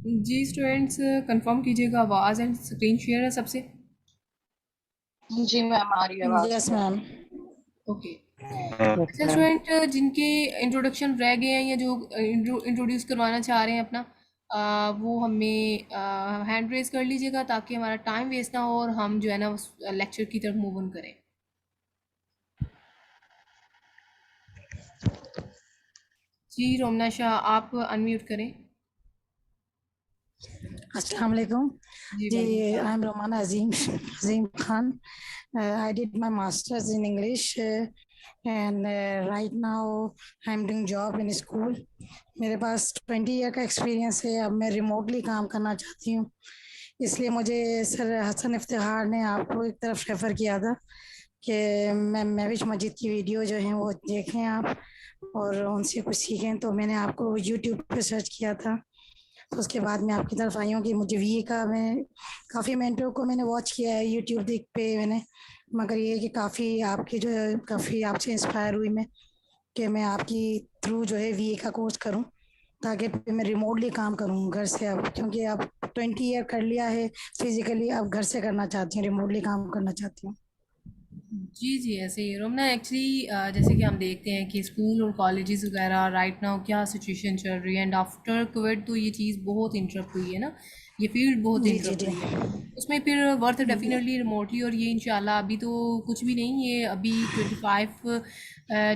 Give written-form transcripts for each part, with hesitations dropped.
जी students, confirm कीजिएगा आवाज़ and screen share है सबसे। जी मैम, आ रही है आवाज। Yes ma'am. ओके। ओके अच्छा मैम। स्टूडेंट, जिनके इंट्रोडक्शन रह गए हैं या जो इंट्रोड्यूस करवाना चाह रहे हैं अपना, वो हमें हैंड रेज कर लीजिएगा ताकि हमारा टाइम वेस्ट ना हो और हम जो है ना उस लेक्चर की तरफ मूव ऑन करें। जी रोमना शाह, आप अनम्यूट करें। अस्सलाम वालेकुम जी जी। वालेकुम आई सलाम। Am Romana Azeem Azeem Khan. I did my masters in English and right now I am doing job in school. मेरे पास 20 ईयर का एक्सपीरियंस है। अब मैं रिमोटली काम करना चाहती हूँ, इसलिए मुझे सर हसन इफ्तिखार ने आपको एक तरफ रेफ़र किया था कि मैं महविश मस्जिद की वीडियो जो है वो देखें आप और उनसे कुछ सीखें। तो मैंने आपको यूट्यूब पे सर्च किया था, तो उसके बाद मैं आपकी तरफ आई हूँ कि मुझे वी का मैं काफ़ी मेंटरों को मैंने वॉच किया है यूट्यूब देख पे मैंने, मगर ये है कि काफ़ी आपकी जो है काफ़ी आपसे इंस्पायर हुई मैं कि मैं आपकी थ्रू जो है वी का कोर्स करूँ ताकि मैं रिमोटली काम करूँ घर से। अब क्योंकि अब 20 ईयर कर लिया है फिजिकली, अब घर से करना चाहती हूँ, रिमोटली काम करना चाहती हूँ। जी, जी, ऐसे ही रोमना एक्चुअली जैसे कि हम देखते हैं कि स्कूल और कॉलेजेस वगैरह राइट नाउ क्या सिचुएशन चल रही है, एंड आफ्टर कोविड तो ये चीज़ बहुत इंटरप्ट हुई है ना, ये फील्ड बहुत जी जी इंटरप्ट जी हुई है। उसमें फिर वर्थ जी डेफिनेटली रिमोटली, और ये इंशाल्लाह अभी तो कुछ भी नहीं, ये अभी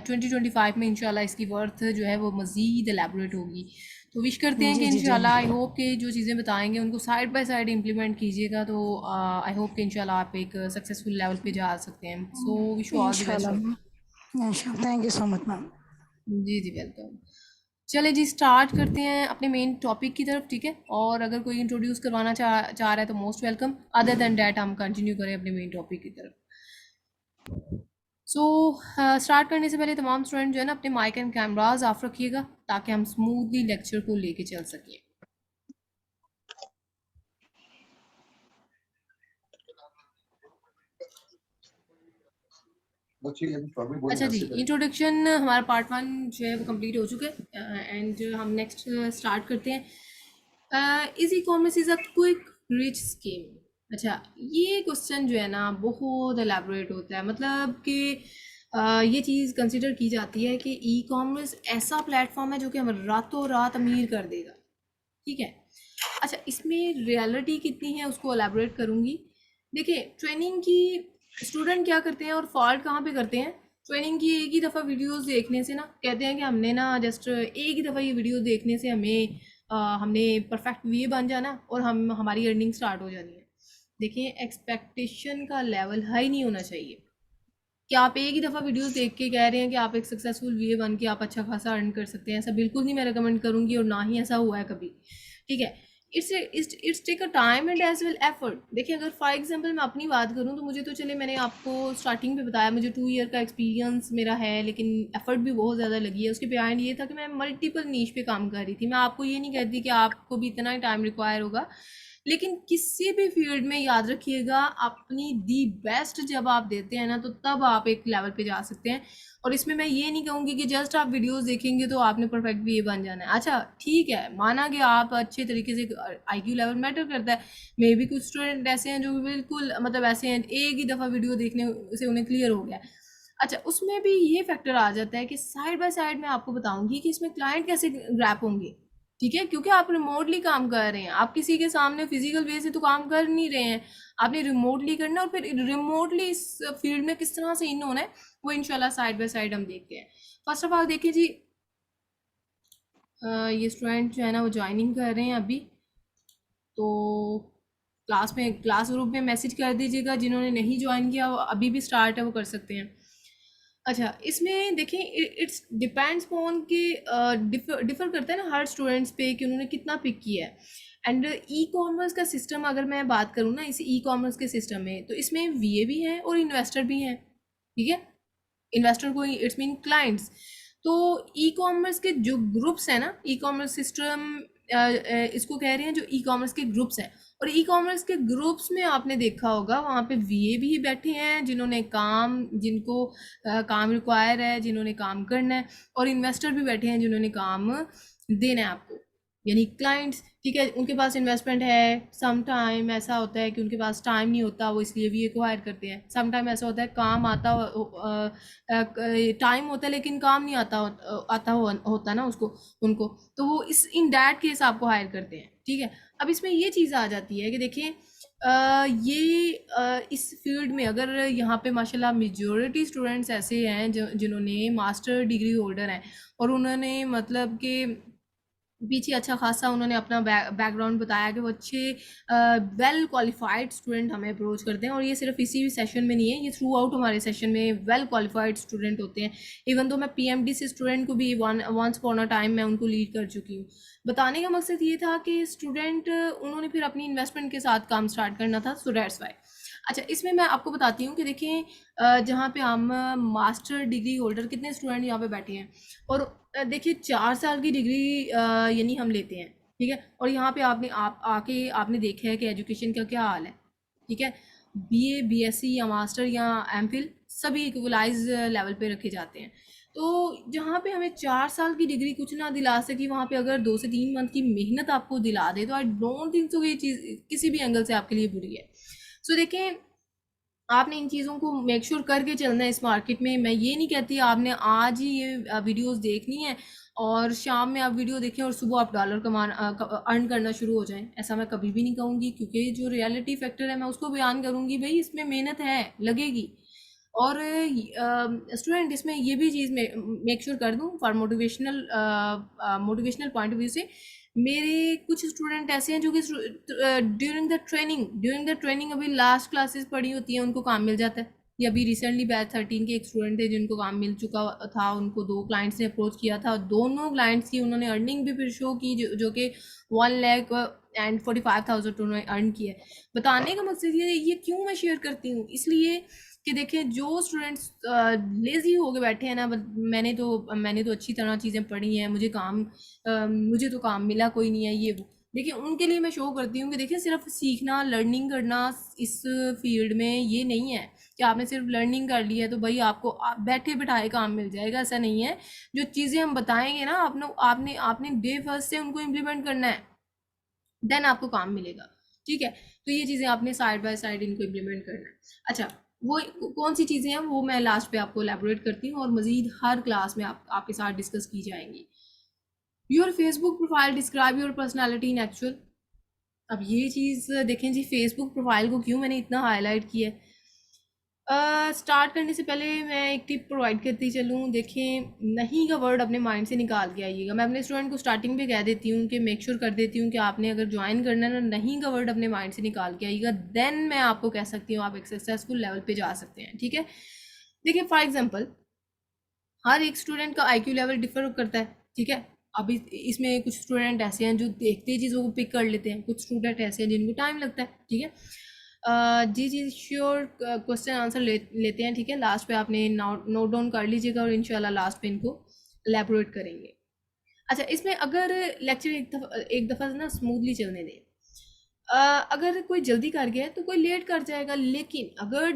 2025 में इंशाल्लाह इसकी वर्थ जो है वो मज़ीद एलेबोरेट होगी। तो विश करते हैं कि जी जी जी। इंशाल्लाह आई होप कि जो चीज़ें बताएंगे उनको साइड बाय साइड इम्प्लीमेंट कीजिएगा, तो आई होप कि इंशाल्लाह आप एक सक्सेसफुल लेवल पे जा सकते हैं। So wish you all the best इंशाल्लाह। रोमा। इंशाल्लाह, thank you so much ma'am. जी जी वेलकम। चले जी स्टार्ट करते हैं अपने मेन टॉपिक की तरफ, ठीक है। और अगर कोई इंट्रोड्यूस करवाना चाह रहा है तो most welcome, other than that हम कंटिन्यू करें अपने मेन टॉपिक की तरफ। सो स्टार्ट करने से पहले तमाम स्टूडेंट जो है ना अपने माइक एंड कैमराज ऑफ रखिएगा ताकि हम स्मूथली लेक्चर को लेके चल सकें। अच्छा जी, इंट्रोडक्शन हमारा पार्ट वन जो है वो कंप्लीट हो चुका है, एंड हम नेक्स्ट स्टार्ट करते हैं। Is e commerce is a quick rich scheme. अच्छा, ये क्वेश्चन जो है ना बहुत एलेबोरेट होता है, मतलब कि ये चीज़ कंसिडर की जाती है कि ई कॉमर्स ऐसा प्लेटफॉर्म है जो कि हमें रातों रात अमीर कर देगा, ठीक है। अच्छा, इसमें रियलिटी कितनी है उसको एलैबोरेट करूँगी। देखिए, ट्रेनिंग की स्टूडेंट क्या करते हैं और फॉल्ट कहाँ पे करते हैं। ट्रेनिंग की एक ही दफ़ा वीडियोस देखने से ना कहते हैं कि हमने ना जस्ट एक ही दफ़ा ये वीडियो देखने से हमने परफेक्ट वे बन जाना और हम हमारी अर्निंग स्टार्ट हो जानी है। देखिए, एक्सपेक्टेशन का लेवल हाई नहीं होना चाहिए कि आप एक ही दफ़ा वीडियोस देख के कह रहे हैं कि आप एक सक्सेसफुल वे बन के आप अच्छा खासा अर्न कर सकते हैं। ऐसा बिल्कुल नहीं मैं रिकमेंड करूँगी और ना ही ऐसा हुआ है कभी, ठीक है। It's take a time and as well effort. देखिए, अगर फॉर एग्जांपल मैं अपनी बात करूँ तो मुझे तो चले, मैंने आपको स्टार्टिंग पे बताया मुझे 2 ईयर का एक्सपीरियंस मेरा है, लेकिन एफर्ट भी बहुत ज़्यादा लगी है। उसके बिहाइंड ये था कि मैं मल्टीपल नीश पे काम कर रही थी। मैं आपको ये नहीं कहती कि आपको भी इतना ही टाइम रिक्वायर होगा, लेकिन किसी भी फील्ड में याद रखिएगा अपनी दी बेस्ट जब आप देते हैं ना तो तब आप एक लेवल पे जा सकते हैं। और इसमें मैं ये नहीं कहूँगी कि जस्ट आप वीडियोस देखेंगे तो आपने परफेक्ट भी ये बन जाना है। अच्छा ठीक है, माना कि आप अच्छे तरीके से, आईक्यू लेवल मैटर करता है, मे भी कुछ स्टूडेंट ऐसे हैं जो बिल्कुल मतलब ऐसे हैं एक ही दफ़ा वीडियो देखने से उन्हें क्लियर हो गया है। अच्छा, उसमें भी ये फैक्टर आ जाता है कि साइड बाय साइड मैं आपको बताऊंगी कि इसमें क्लाइंट कैसे ग्रैप होंगे, ठीक है। क्योंकि आप रिमोटली काम कर रहे हैं, आप किसी के सामने फिजिकल वे से तो काम कर नहीं रहे हैं, आपने रिमोटली करना है। और फिर रिमोटली इस फील्ड में किस तरह से इन होना है वो इंशाल्लाह साइड बाय साइड हम देखते हैं। फर्स्ट ऑफ ऑल देखिए जी, ये स्टूडेंट जो है ना वो ज्वाइनिंग कर रहे हैं अभी, तो क्लास ग्रुप में मैसेज कर दीजिएगा। जिन्होंने नहीं ज्वाइन किया वो अभी भी स्टार्ट है, वो कर सकते हैं। अच्छा, इसमें देखें इट्स डिपेंड्स ऑन कि डिफ़र करता है ना हर स्टूडेंट्स पे कि उन्होंने कितना पिक किया है। एंड ई कॉमर्स का सिस्टम अगर मैं बात करूँ ना, इस ई कॉमर्स के सिस्टम में तो इसमें वीए भी हैं और इन्वेस्टर भी हैं, ठीक है। इन्वेस्टर को इट्स मीन क्लाइंट्स। तो ई कॉमर्स के जो ग्रुप्स हैं ना, ई कॉमर्स सिस्टम इसको कह रहे हैं जो ई कॉमर्स के ग्रुप्स हैं। और ई कॉमर्स के ग्रुप्स में आपने देखा होगा वहाँ पे वीए भी बैठे हैं जिन्होंने जिनको काम रिक्वायर है, जिन्होंने काम करना है, और इन्वेस्टर भी बैठे हैं जिन्होंने काम देना है आपको। यानी क्लाइंट्स, ठीक है, उनके पास इन्वेस्टमेंट है, सम टाइम ऐसा होता है कि उनके पास टाइम नहीं होता, वो इसलिए वीए को हायर करते हैं। सम टाइम ऐसा होता है काम आता टाइम होता है लेकिन काम नहीं होता ना उसको उनको, तो वो इस इन डैट केस आपको हायर करते हैं, ठीक है। अब इसमें ये चीज़ आ जाती है कि देखिए इस फील्ड में अगर यहाँ पे माशाल्लाह मेजॉरिटी स्टूडेंट्स ऐसे हैं जिन्होंने मास्टर डिग्री होल्डर हैं और उन्होंने मतलब कि पीछे अच्छा खासा उन्होंने अपना बैकग्राउंड बताया कि वो अच्छे वेल क्वालिफाइड स्टूडेंट हमें अप्रोच करते हैं, और ये सिर्फ इसी सेशन में नहीं है, ये थ्रू आउट हमारे सेशन में वेल क्वालिफाइड स्टूडेंट होते हैं। इवन तो मैं पीएमडी से स्टूडेंट को भी वंस अपॉन अ टाइम मैं उनको लीड कर चुकी हूँ। बताने का मकसद ये था कि स्टूडेंट उन्होंने फिर अपनी इन्वेस्टमेंट के साथ काम स्टार्ट करना था, सो दैट्स वाई। अच्छा, इसमें मैं आपको बताती हूँ कि देखिए जहाँ पे हम मास्टर डिग्री होल्डर कितने स्टूडेंट यहाँ पे बैठे हैं, और देखिए 4 साल की डिग्री यानी हम लेते हैं, ठीक है, और यहाँ पे आके आपने देखा है कि एजुकेशन का क्या हाल है, ठीक है। बीए, बीएससी या मास्टर या एमफिल सभी इक्वलाइज लेवल पे रखे जाते हैं। तो जहाँ पे हमें 4 साल की डिग्री कुछ ना दिला सकी, वहाँ पे अगर 2 से 3 मंथ की मेहनत आपको दिला दे, तो आई डोंट थिंक सो ये चीज़ किसी भी एंगल से आपके लिए बुरी है। सो देखें, आपने इन चीज़ों को मेक श्योर करके चलना है इस मार्केट में। मैं ये नहीं कहती आपने आज ही ये वीडियोस देखनी है और शाम में आप वीडियो देखें और सुबह आप डॉलर अर्न करना शुरू हो जाएं, ऐसा मैं कभी भी नहीं कहूँगी, क्योंकि जो रियलिटी फैक्टर है मैं उसको बयान करूँगी, भाई इसमें मेहनत है, लगेगी। और स्टूडेंट इसमें ये भी चीज़ मेक श्योर कर दूँ for motivational point of view से, मेरे कुछ स्टूडेंट ऐसे हैं जो कि ड्यूरिंग द ट्रेनिंग अभी लास्ट क्लासेस पढ़ी होती हैं, उनको काम मिल जाता है। या अभी रिसेंटली बैच 13 के एक स्टूडेंट थे जिनको काम मिल चुका था, उनको 2 क्लाइंट्स ने अप्रोच किया था, दोनों क्लाइंट्स की उन्होंने अर्निंग भी फिर शो की, जो कि 1,45,000 उन्होंने अर्न किया है। बताने का मकसद ये क्यों मैं शेयर करती हूँ, इसलिए कि देखिए जो स्टूडेंट्स लेज़ी हो के बैठे हैं ना, मैंने तो अच्छी तरह चीज़ें पढ़ी हैं, मुझे तो काम मिला कोई नहीं है, ये वो, देखिए उनके लिए मैं शो करती हूँ कि देखिए सिर्फ सीखना, लर्निंग करना इस फील्ड में ये नहीं है कि आपने सिर्फ लर्निंग कर ली है तो भाई आपको बैठे बिठाए काम मिल जाएगा, ऐसा नहीं है। जो चीज़ें हम बताएंगे ना, आपने डे फर्स्ट से उनको इम्प्लीमेंट करना है, देन आपको काम मिलेगा, ठीक है। तो ये चीज़ें आपने साइड बाय साइड इनको इम्प्लीमेंट करना है। अच्छा, वो कौन सी चीज़ें हैं वो मैं लास्ट पे आपको एलैबोरेट करती हूँ और मज़ीद हर क्लास में आपके साथ डिस्कस की जाएंगी। Your Facebook profile describe your personality in actual. अब ये चीज़ देखें जी, फेसबुक प्रोफाइल को क्यों मैंने इतना हाईलाइट किया है। स्टार्ट करने से पहले मैं एक टिप प्रोवाइड करती चलूँ, देखें नहीं का वर्ड अपने माइंड से निकाल के आइएगा। मैं अपने स्टूडेंट को स्टार्टिंग पे कह देती हूँ कि मेक श्योर कर देती हूँ कि आपने अगर ज्वाइन करना है ना, नहीं का वर्ड अपने माइंड से निकाल के आइएगा, देन मैं आपको कह सकती हूँ आप एक सक्सेसफुल लेवल पे जा सकते हैं, ठीक है। देखिए फॉर एग्जाम्पल, हर एक स्टूडेंट का IQ लेवल डिफर करता है, ठीक है। अभी इसमें कुछ स्टूडेंट ऐसे हैं जो देखते ही चीज़ों को पिक कर लेते हैं, कुछ स्टूडेंट ऐसे हैं जिनको टाइम लगता है, ठीक है। जी श्योर, क्वेश्चन आंसर लेते हैं, ठीक है। लास्ट पे आपने नोट डाउन कर लीजिएगा और इंशाल्लाह लास्ट पे इनको एलैबोरेट करेंगे। अच्छा, इसमें अगर लेक्चर एक दफ़ा ना स्मूथली चलने दें, अगर कोई जल्दी कर गया है तो कोई लेट कर जाएगा, लेकिन अगर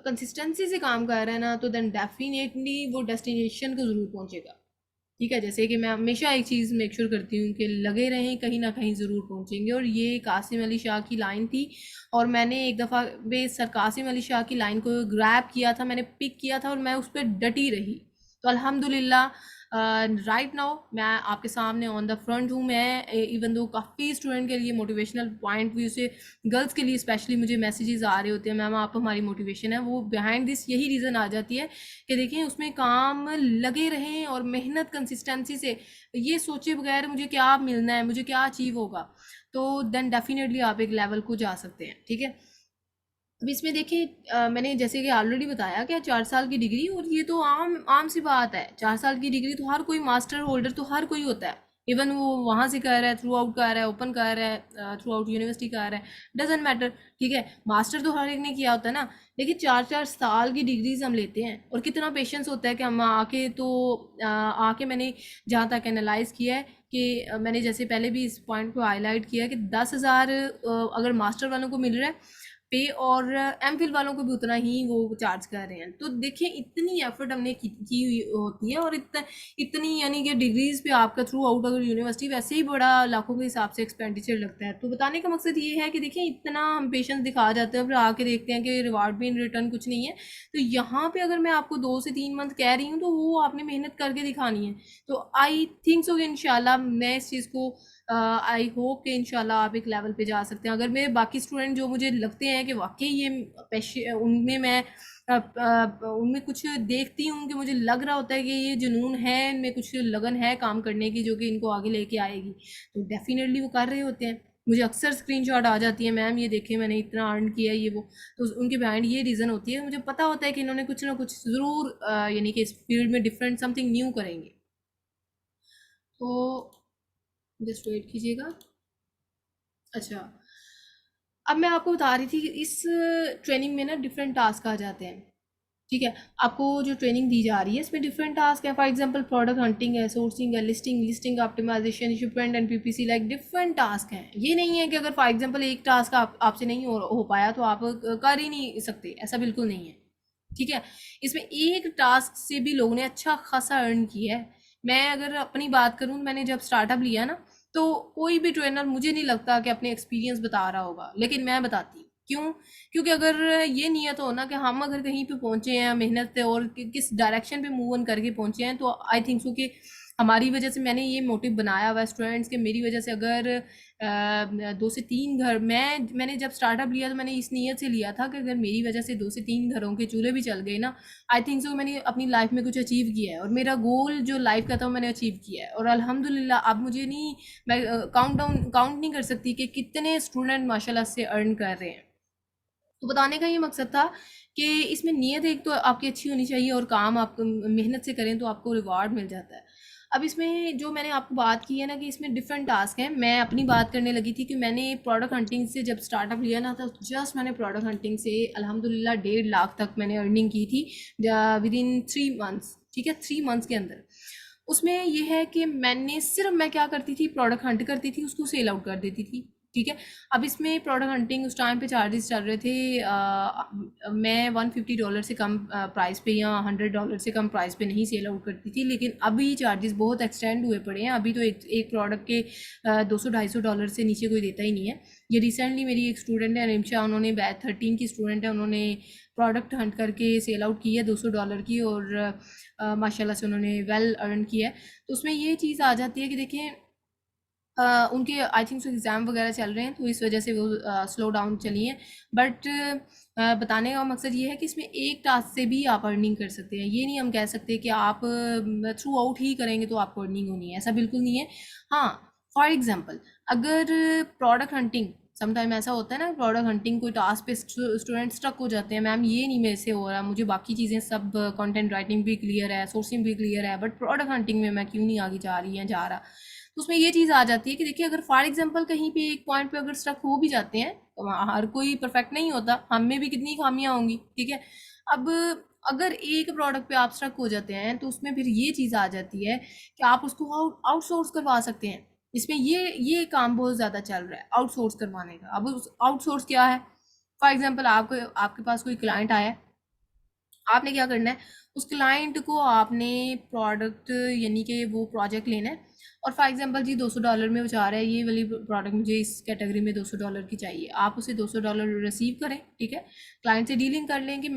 कंसिस्टेंसी से काम कर रहा है ना, तो देन डेफिनेटली वो डेस्टिनेशन को ज़रूर पहुंचेगा, ठीक है। जैसे कि मैं हमेशा एक चीज़ मेक श्योर करती हूँ कि लगे रहें, कहीं ना कहीं ज़रूर पहुँचेंगे, और ये कासिम अली शाह की लाइन थी, और मैंने एक दफ़ा बे सर कासिम अली शाह की लाइन को ग्रैब किया था, मैंने पिक किया था और मैं उस पर डटी रही। तो अल्हम्दुलिल्लाह राइट नाउ मैं आपके सामने ऑन द फ्रंट हूँ। मैं इवन दो काफ़ी स्टूडेंट के लिए मोटिवेशनल पॉइंट व्यू से, गर्ल्स के लिए स्पेशली मुझे मैसेजेस आ रहे होते हैं, मैम आप हमारी मोटिवेशन है, वो बिहाइंड दिस यही रीज़न आ जाती है कि देखिए उसमें काम लगे रहें और मेहनत कंसिस्टेंसी से, ये सोचे बगैर मुझे क्या मिलना है, मुझे क्या अचीव होगा, तो देन डेफिनेटली आप एक लेवल को जा सकते हैं, ठीक है। अब इसमें देखिए मैंने जैसे कि ऑलरेडी बताया कि 4 साल की डिग्री, और ये तो आम सी बात है, 4 साल की डिग्री तो हर कोई मास्टर होल्डर तो हर कोई होता है, इवन वो वहाँ से कर रहा है, थ्रू आउट कर रहा है, ओपन कर रहा है, थ्रू आउट यूनिवर्सिटी कर रहा है, डजेंट मैटर, ठीक है। मास्टर तो हर एक ने किया होता है ना, लेकिन 4 साल की डिग्रीज हम लेते हैं, और कितना पेशेंस होता है कि हम आके मैंने जहाँ तक एनालाइज किया है कि मैंने जैसे पहले भी इस पॉइंट को हाईलाइट किया है कि 10,000 अगर मास्टर वालों को मिल रहा है, पे, और एमफिल वालों को भी उतना ही वो चार्ज कर रहे हैं। तो देखिए इतनी एफर्ट हमने की हुई होती है, और इतनी यानी कि डिग्रीज पे आपका थ्रू आउट अगर यूनिवर्सिटी वैसे ही बड़ा लाखों के हिसाब से एक्सपेंडिचर लगता है। तो बताने का मकसद ये है कि देखिए इतना हम पेशेंस दिखा जाते हैं, फिर आके देखते हैं कि रिवार्ड भी इन रिटर्न कुछ नहीं है। तो यहाँ पे अगर मैं आपको 2 से 3 मंथ कह रही हूँ तो वो आपने मेहनत करके दिखानी है। तो आई थिंक सो कि इंशाल्लाह मैं इस चीज़ को आई होप कि इंशाल्लाह आप एक लेवल पे जा सकते हैं। अगर मेरे बाकी स्टूडेंट जो मुझे लगते हैं कि वाकई ये पैशे उनमें मैं उनमें कुछ देखती हूँ कि मुझे लग रहा होता है कि ये जुनून है, इनमें कुछ लगन है काम करने की जो कि इनको आगे लेके आएगी, तो डेफिनेटली वो कर रहे होते हैं। मुझे अक्सर स्क्रीनशॉट आ जाती है, मैम ये देखें मैंने इतना अर्न किया है ये वो। तो उनके बिहाइंड ये रीज़न होती है, मुझे पता होता है कि इन्होंने कुछ ना कुछ ज़रूर यानी कि इस फील्ड में डिफरेंट समथिंग न्यू करेंगे। तो जस्ट वेट कीजिएगा। अच्छा, अब मैं आपको बता रही थी कि इस ट्रेनिंग में ना डिफरेंट टास्क आ जाते हैं। ठीक है, आपको जो ट्रेनिंग दी जा रही है इसमें डिफरेंट टास्क है। फॉर एग्जांपल प्रोडक्ट हंटिंग है, सोर्सिंग है, listing optimisation, shipment and PPC, like different task हैं। ये नहीं है कि अगर फॉर एग्जांपल एक टास्क आपसे नहीं हो पाया तो आप कर ही नहीं सकते, ऐसा बिल्कुल नहीं है। ठीक है, इसमें एक टास्क से भी लोगों ने अच्छा खासा अर्न किया है। मैं अगर अपनी बात करूँ, मैंने जब स्टार्टअप लिया ना, तो कोई भी ट्रेनर मुझे नहीं लगता कि अपने एक्सपीरियंस बता रहा होगा, लेकिन मैं बताती हूँ क्यों। क्योंकि अगर ये नियत हो ना कि हम अगर कहीं पे पहुंचे हैं मेहनत से और किस डायरेक्शन पे मूव ऑन करके पहुंचे हैं, तो आई थिंक सो कि हमारी वजह से, मैंने ये मोटिव बनाया हुआ स्टूडेंट्स के, मेरी वजह से अगर 2 से 3 घर, मैंने जब स्टार्टअप लिया तो मैंने इस नीयत से लिया था कि अगर मेरी वजह से 2 से 3 घरों के चूल्हे भी चल गए ना, आई थिंक सो मैंने अपनी लाइफ में कुछ अचीव किया है, और मेरा गोल जो लाइफ का था वो मैंने अचीव किया है। और अल्हम्दुलिल्लाह अब मुझे नहीं, मैं काउंट नहीं कर सकती कि कितने स्टूडेंट माशाल्लाह से अर्न कर रहे हैं। तो बताने का ये मकसद था कि इसमें नीयत एक तो आपकी अच्छी होनी चाहिए, और काम आप मेहनत से करें तो आपको रिवार्ड मिल जाता है। अब इसमें जो मैंने आपको बात की है ना कि इसमें डिफरेंट टास्क हैं, मैं अपनी बात करने लगी थी कि मैंने प्रोडक्ट हंटिंग से जब स्टार्टअप लिया ना, तो जस्ट मैंने प्रोडक्ट हंटिंग से अल्हम्दुलिल्लाह 1.5 लाख तक मैंने अर्निंग की थी विद इन 3 मंथ्स। ठीक है, 3 मंथ्स के अंदर। उसमें ये है कि मैं क्या करती थी, प्रोडक्ट हंट करती थी, उसको सेल आउट कर देती थी। ठीक है, अब इसमें प्रोडक्ट हंटिंग उस टाइम पे चार्जेस चल रहे थे, मैं $150 से कम प्राइस पे या $100 से कम प्राइस पे नहीं सेल आउट करती थी। लेकिन अभी चार्जेस बहुत एक्सटेंड हुए पड़े हैं, अभी तो एक प्रोडक्ट के $200-250 से नीचे कोई देता ही नहीं है। ये रिसेंटली मेरी एक स्टूडेंट है रिमशा, उन्होंने बैच 13 की स्टूडेंट है, उन्होंने प्रोडक्ट हंट करके सेल आउट की है $200 की, और माशाल्लाह से उन्होंने वेल अर्न किया है। तो उसमें ये चीज़ आ जाती है कि देखिए उनके आई थिंक सो एग्ज़ाम वगैरह चल रहे हैं, तो इस वजह से वो स्लो डाउन चली हैं। बट बताने का मकसद ये है कि इसमें एक टास्क से भी आप अर्निंग कर सकते हैं। ये नहीं हम कह सकते कि आप थ्रू आउट ही करेंगे तो आपको अर्निंग होनी है, ऐसा बिल्कुल नहीं है। हाँ, फॉर एग्जांपल अगर प्रोडक्ट हंटिंग, समटाइम ऐसा होता है ना, प्रोडक्ट हंटिंग कोई टास्क पे स्टूडेंट स्टक हो जाते हैं, मैम ये नहीं मेरे से हो रहा, मुझे बाकी चीज़ें सब कंटेंट राइटिंग भी क्लियर है, सोर्सिंग भी क्लियर है, बट प्रोडक्ट हंटिंग में मैं क्यों नहीं आगे जा रही है, जा रहा। तो उसमें ये चीज़ आ जाती है कि देखिए अगर फॉर एग्जांपल कहीं पे एक पॉइंट पे अगर स्ट्रक हो भी जाते हैं, तो हर कोई परफेक्ट नहीं होता, हम में भी कितनी खामियां होंगी। ठीक है, अब अगर एक प्रोडक्ट पे आप स्ट्रक हो जाते हैं तो उसमें फिर ये चीज़ आ जाती है कि आप उसको आउटसोर्स करवा सकते हैं। इसमें ये काम बहुत ज़्यादा चल रहा है आउटसोर्स करवाने का। अब आउटसोर्स क्या है, फॉर एग्जांपल आपको आपके पास कोई क्लाइंट आया है, आपने क्या करना है, उस क्लाइंट को आपने प्रोडक्ट यानी कि वो प्रोजेक्ट लेना है, और फॉर एग्जांपल जी $200 में वो चाह रहा है ये वाली प्रोडक्ट मुझे इस कैटेगरी में $200 की चाहिए, आप उसे $200 रिसीव करें। ठीक है, क्लाइंट से डीलिंग कर लें कि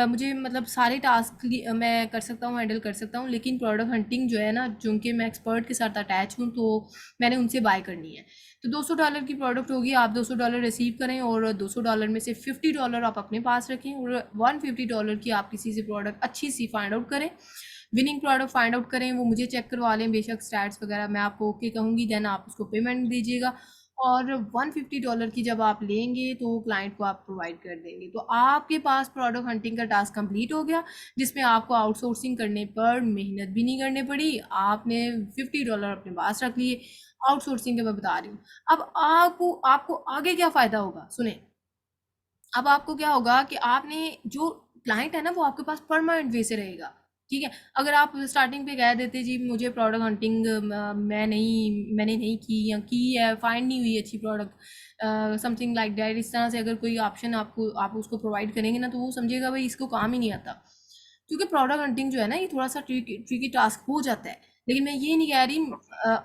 मुझे मतलब सारे टास्क मैं कर सकता हूँ, हैंडल कर सकता हूँ, लेकिन प्रोडक्ट हंटिंग जो है ना, जो कि मैं एक्सपर्ट के साथ अटैच हूँ, तो मैंने उनसे बाय करनी है। तो $200 की प्रोडक्ट होगी, आप $200 रिसीव करें, और $200 में से $50 आप अपने पास रखें, और $150 की आप किसी से प्रोडक्ट अच्छी सी फाइंड आउट करें, विनिंग प्रोडक्ट फाइंड आउट करें, वो मुझे चेक करवा लें, बेशक स्टैट्स वगैरह मैं आपको ओके कहूँगी, देन आप उसको पेमेंट दीजिएगा, और $150 की जब आप लेंगे तो क्लाइंट को आप प्रोवाइड कर देंगे। तो आपके पास प्रोडक्ट हंटिंग का टास्क कंप्लीट हो गया, जिसमें आपको आउटसोर्सिंग करने पर मेहनत भी नहीं करनी पड़ी, आपने $50 अपने पास रख लिए। आउटसोर्सिंग का मैं बता रही हूँ। अब आपको आपको आगे क्या फ़ायदा होगा, सुने। अब आपको क्या होगा कि आपने जो क्लाइंट है ना, वो आपके पास परमानेंट वे से रहेगा। ठीक है। अगर आप स्टार्टिंग पे कह देते जी मुझे प्रोडक्ट हंटिंग मैंने नहीं की या की है, फाइंड नहीं हुई अच्छी प्रोडक्ट, समथिंग लाइक दैट, इस तरह से अगर कोई ऑप्शन आप उसको प्रोवाइड करेंगे ना, तो वो समझेगा भाई इसको काम ही नहीं आता। क्योंकि प्रोडक्ट हंटिंग जो है ना, ये थोड़ा सा ट्रिकी टास्क हो जाता है। लेकिन मैं ये नहीं कह रही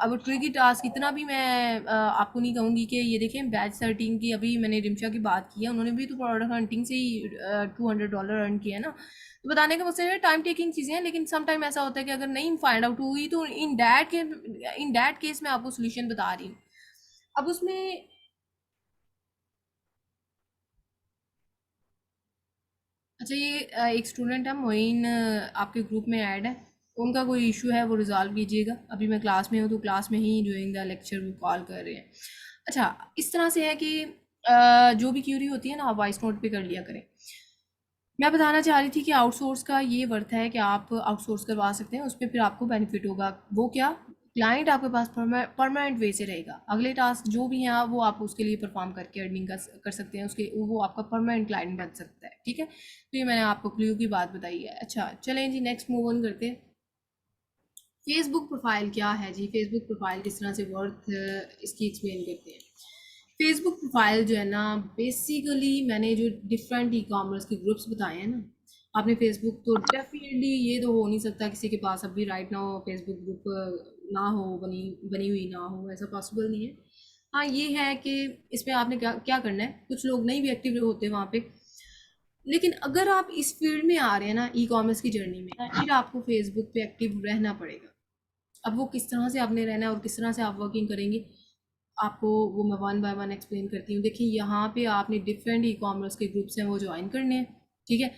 अब ट्रिकी टास्क इतना भी मैं आपको नहीं कहूँगी कि ये देखें बैच 13 की, अभी मैंने रिमशा की बात की है, उन्होंने भी तो प्रोडक्ट हंटिंग से ही $200 अर्न किया है ना। तो बताने का मकसद है टाइम टेकिंग चीज़ें हैं, लेकिन सम टाइम ऐसा होता है कि अगर नहीं फाइंड आउट हुई तो इन दैट केस मैं आपको सोल्यूशन बता रही हूँ। अब उसमें अच्छा, ये एक स्टूडेंट है मोइन, आपके ग्रुप में ऐड है, उनका कोई इशू है वो रिजॉल्व कीजिएगा। अभी मैं क्लास में हूँ तो क्लास में ही ड्यूरिंग द लेक्चर वो कॉल कर रहे हैं। अच्छा, इस तरह से है कि जो भी क्यूरी होती है ना, आप वॉइस नोट पे कर लिया करें। मैं बताना चाह रही थी कि आउटसोर्स का ये वर्थ है कि आप आउटसोर्स करवा सकते हैं, उस पर फिर आपको बेनिफिट होगा। वो क्या, क्लाइंट आपके पास परमानेंट वे से रहेगा। अगले टास्क जो भी हैं वो आप उसके लिए परफॉर्म करके अर्निंग कर सकते हैं, उसके वो आपका परमानेंट क्लाइंट बन सकता है। ठीक है, तो ये मैंने आपको क्ल्यू की बात बताई है। अच्छा चलें जी, नेक्स्ट मूव ऑन करते हैं। फेसबुक प्रोफाइल क्या है जी, फेसबुक प्रोफाइल किस तरह से वर्थ, इसकी एक्सप्लेन करते हैं। फेसबुक प्रोफाइल जो है ना, बेसिकली मैंने जो डिफरेंट ई कॉमर्स के ग्रुप्स बताए हैं ना, आपने फेसबुक तो डेफिनेटली, ये तो हो नहीं सकता किसी के पास अभी राइट ना हो फेसबुक ग्रुप ना हो, बनी बनी हुई ना हो, ऐसा पॉसिबल नहीं है। हाँ ये है कि इसमें आपने क्या क्या करना है, कुछ लोग नहीं भी एक्टिव होते वहाँ पे, लेकिन अगर आप इस फील्ड में आ रहे हैं ना, ई कॉमर्स की जर्नी में, फिर आपको फेसबुक पे एक्टिव रहना पड़ेगा। अब वो किस तरह से आपने रहना है और किस तरह से आप वर्किंग करेंगे, आपको वो मैं वन बाय वन एक्सप्लेन करती हूँ। देखिए यहाँ पे आपने डिफरेंट ई कॉमर्स के ग्रुप्स हैं वो ज्वाइन करने हैं। ठीक है,